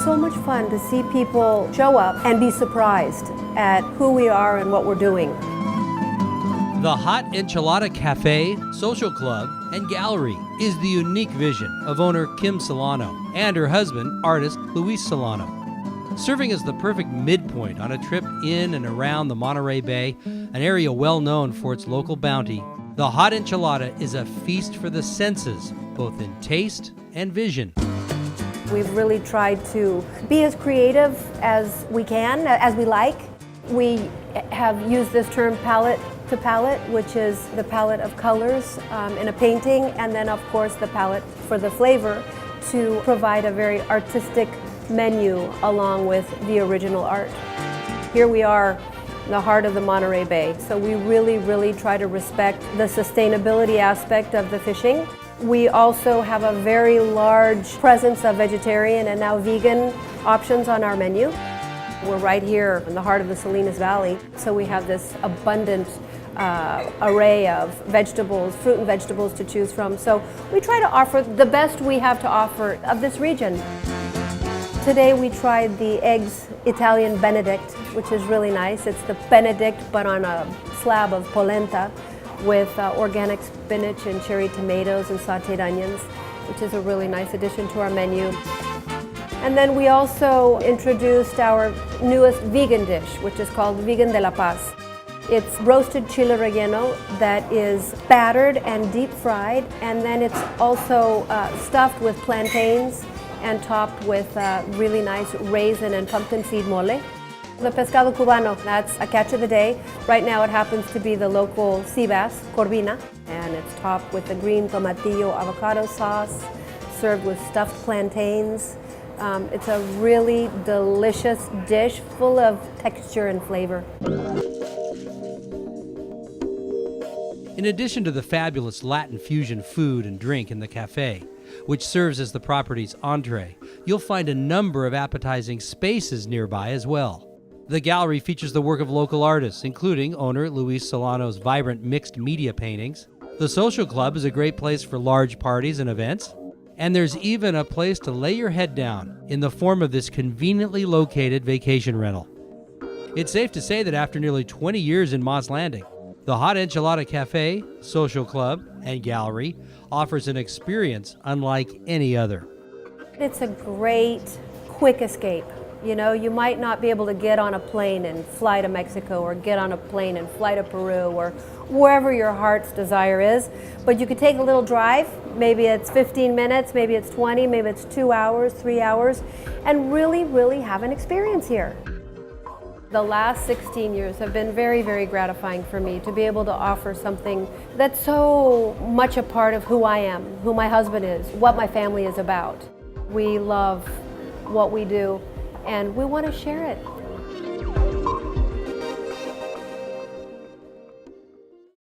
so much fun to see people show up and be surprised at who we are and what we're doing. The Haute Enchilada Cafe, Social Club, and Gallery is the unique vision of owner Kim Solano and her husband, artist Luis Solano. Serving as the perfect midpoint on a trip in and around the Monterey Bay, an area well known for its local bounty, the Haute Enchilada is a feast for the senses, both in taste and vision. We've really tried to be as creative as we can, as we like. We have used this term palette to palette, which is the palette of colors in a painting, and then of course the palette for the flavor to provide a very artistic menu along with the original art. Here we are in the heart of the Monterey Bay, so we really try to respect the sustainability aspect of the fishing. We also have a very large presence of vegetarian and now vegan options on our menu. We're right here in the heart of the Salinas Valley, so we have this abundant array of vegetables, fruit and vegetables to choose from. So we try to offer the best we have to offer of this region. Today we tried the eggs Italian Benedict, which is really nice. It's the Benedict but on a slab of polenta with organic spinach and cherry tomatoes and sauteed onions, which is a really nice addition to our menu. And then we also introduced our newest vegan dish, which is called Vegan de la Paz. It's roasted chile relleno that is battered and deep fried, and then it's also stuffed with plantains and topped with really nice raisin and pumpkin seed mole. The pescado cubano, that's a catch of the day. Right now it happens to be the local sea bass, corvina, and it's topped with the green tomatillo avocado sauce, served with stuffed plantains. It's a really delicious dish full of texture and flavor. In addition to the fabulous Latin fusion food and drink in the cafe, which serves as the property's entree, you'll find a number of appetizing spaces nearby as well. The gallery features the work of local artists, including owner Luis Solano's vibrant mixed media paintings. The Social Club is a great place for large parties and events. And there's even a place to lay your head down in the form of this conveniently located vacation rental. It's safe to say that after nearly 20 years in Moss Landing, the Haute Enchilada Cafe, Social Club, and Gallery offers an experience unlike any other. It's a great, quick escape. You know, you might not be able to get on a plane and fly to Mexico or get on a plane and fly to Peru or wherever your heart's desire is, but you could take a little drive. Maybe it's 15 minutes, maybe it's 20, maybe it's 2 hours, 3 hours, and really have an experience here. The last 16 years have been very gratifying for me to be able to offer something that's so much a part of who I am, who my husband is, what my family is about. We love what we do, and we want to share it